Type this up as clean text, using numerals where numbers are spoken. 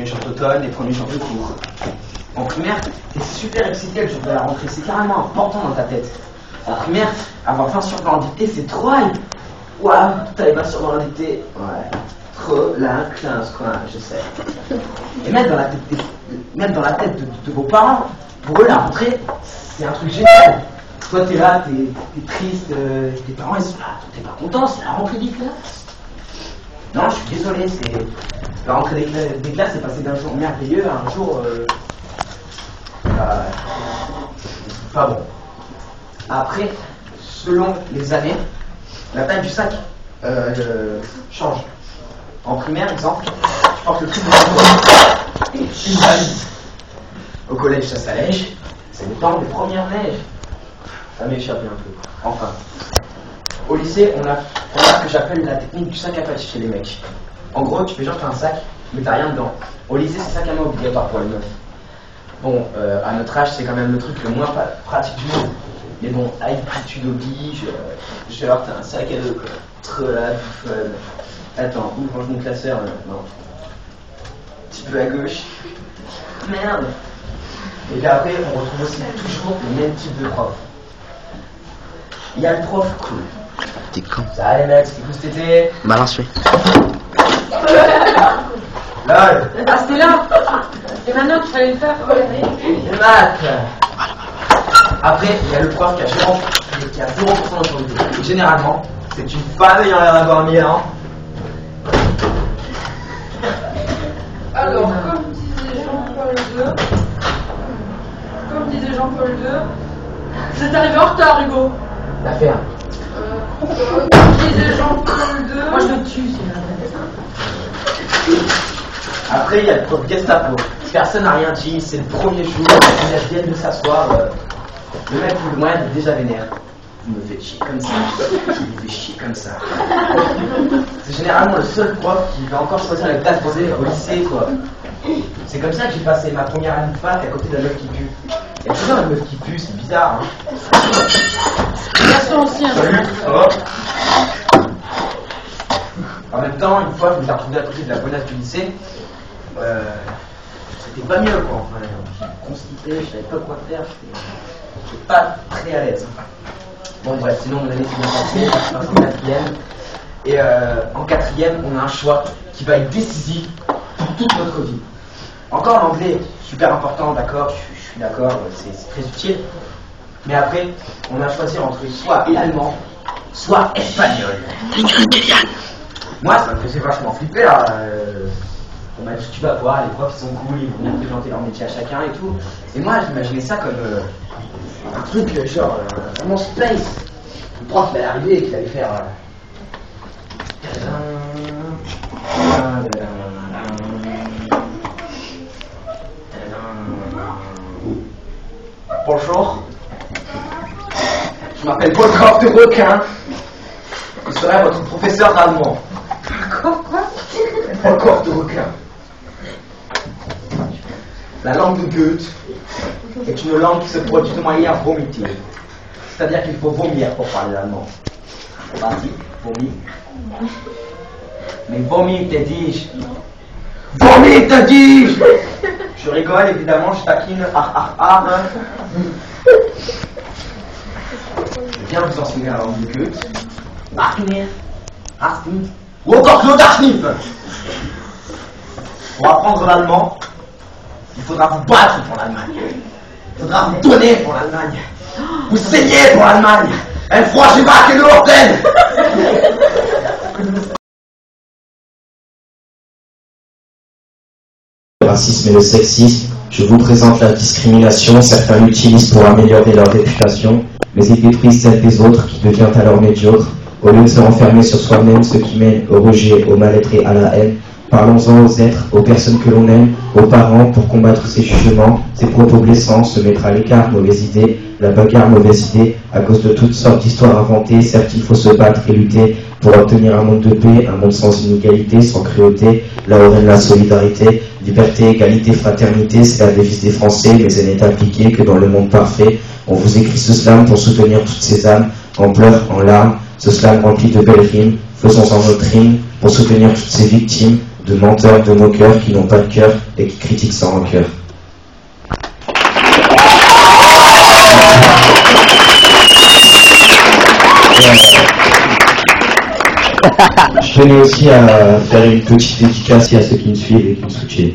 premiers jours d'automne, les premiers jours de cours. En primaire, t'es super excité le jour de la rentrée, c'est carrément important dans ta tête. En primaire, avoir 20 sur 20 en dictée, c'est trop high. Waouh, t'avais 20 sur 20 en dictée. Ouais, trop la classe, quoi, je sais. Et même dans la tête de vos parents, pour eux, la rentrée, c'est un truc génial. Toi, t'es là, t'es triste, tes parents, ils sont là, t'es pas content, c'est la rentrée des classes. Non, je suis désolé, c'est... La rentrée des classes, c'est passé d'un jour merveilleux à un jour... pas bon. Après, selon les années, la taille du sac change. En primaire, exemple, je porte le truc de une valise. Au collège, ça s'allège. C'est le temps des premières neiges. Ça m'est échappé un peu. Enfin. Au lycée, on a ce que j'appelle la technique du sac à patch chez les mecs. En gros, tu fais genre t'as un sac, mais t'as rien dedans. Au lycée, c'est sac à main obligatoire pour les meufs. Bon, à notre âge, c'est quand même le truc le moins pratique du monde. Mais bon, habitude oblige, genre t'as un sac à dos, quoi. Trop la fun. Attends, où range mon classeur là? Non. Un petit peu à gauche. Merde. Et puis après, on retrouve aussi toujours le même type de prof. Il y a le prof cool. T'es con. Ça allez mec, c'était cool cet été. Balance, oui. LOL. Ah, c'était là. Et maintenant qu'il fallait le faire. Les maths. Après, il y a le prof qui a 0% d'autorité. Généralement, c'est une femme ayant l'air d'avoir 1000 ans. Alors, comme disait Jean-Paul II, c'est arrivé en retard, Hugo. L'affaire. Comme disait Jean-Paul II. Moi, je le tue, Après, il y a le prof Gestapo. Personne n'a rien dit, c'est le premier jour, ils viennent de s'asseoir. Le mec ou le moyen est déjà vénère. Vous me faites chier comme ça. Je vous fais chier comme ça. C'est généralement le seul prof qui va encore choisir la classe posée au lycée, quoi. C'est comme ça que j'ai passé ma première année de fac à côté de la meuf qui pue. Il y a toujours une meuf qui pue, c'est bizarre, hein. Gaston aussi, un Salut, ça va? En même temps, une fois, je me suis retrouvé à côté de la bonasse du lycée. C'était pas mieux, quoi. Enfin, je me constipé, je savais pas quoi faire, j'étais pas très à l'aise. Bon, bref, sinon, mon année s'est bien passée, je passe en quatrième. Et en quatrième, on a un choix qui va être décisif pour toute notre vie. Encore l'anglais, super important, d'accord, je suis d'accord, c'est très utile. Mais après, on a choisi entre soit l'allemand, soit espagnol. Moi, ça me faisait vachement flipper, là. On m'a dit, tu vas voir, les profs, ils sont cool, ils vont nous présenter leur métier à chacun et tout. Et moi, j'imaginais ça comme un truc, genre, vraiment space. Le prof, il allait arriver et qu'il allait faire... Bonjour. Je m'appelle Volkov de Requin. Je serai votre professeur allemand. Quoi Volkov de Requin. La langue de Goethe est une langue qui se produit de manière vomitive. C'est-à-dire qu'il faut vomir pour parler l'allemand. Vas-y, vomis. Mais vomis, te dis-je. Vomis, te dis-je. Je rigole, évidemment, je taquine. Je viens vous enseigner la langue de Goethe. Ou encore Claude Arnif. Pour apprendre l'allemand, il faudra vous battre pour l'Allemagne. Il faudra vous donner pour l'Allemagne. Vous saigner pour l'Allemagne. Elle froisse pas que l'Européenne. Le racisme et le sexisme, je vous présente la discrimination. Certains l'utilisent pour améliorer leur réputation, mais ils détruisent celle des autres qui devient alors médiocre. Au lieu de se renfermer sur soi-même, ce qui mène au rejet, au mal-être et à la haine. Parlons-en aux êtres, aux personnes que l'on aime, aux parents pour combattre ces jugements, ces propos blessants, se mettre à l'écart, mauvaises idées, la bagarre, mauvaise idée, à cause de toutes sortes d'histoires inventées. Certes, il faut se battre et lutter pour obtenir un monde de paix, un monde sans inégalité, sans cruauté, là où règne la solidarité, liberté, égalité, fraternité, c'est la devise des Français, mais elle n'est appliquée que dans le monde parfait. On vous écrit ce slam pour soutenir toutes ces âmes, en pleurs, en larmes, ce slam rempli de belles rimes, faisons-en notre rime pour soutenir toutes ces victimes, de menteurs, de moqueurs qui n'ont pas de cœur et qui critiquent sans rancœur. Je tenais aussi à faire une petite dédicace à ceux qui me suivent et qui me soutiennent.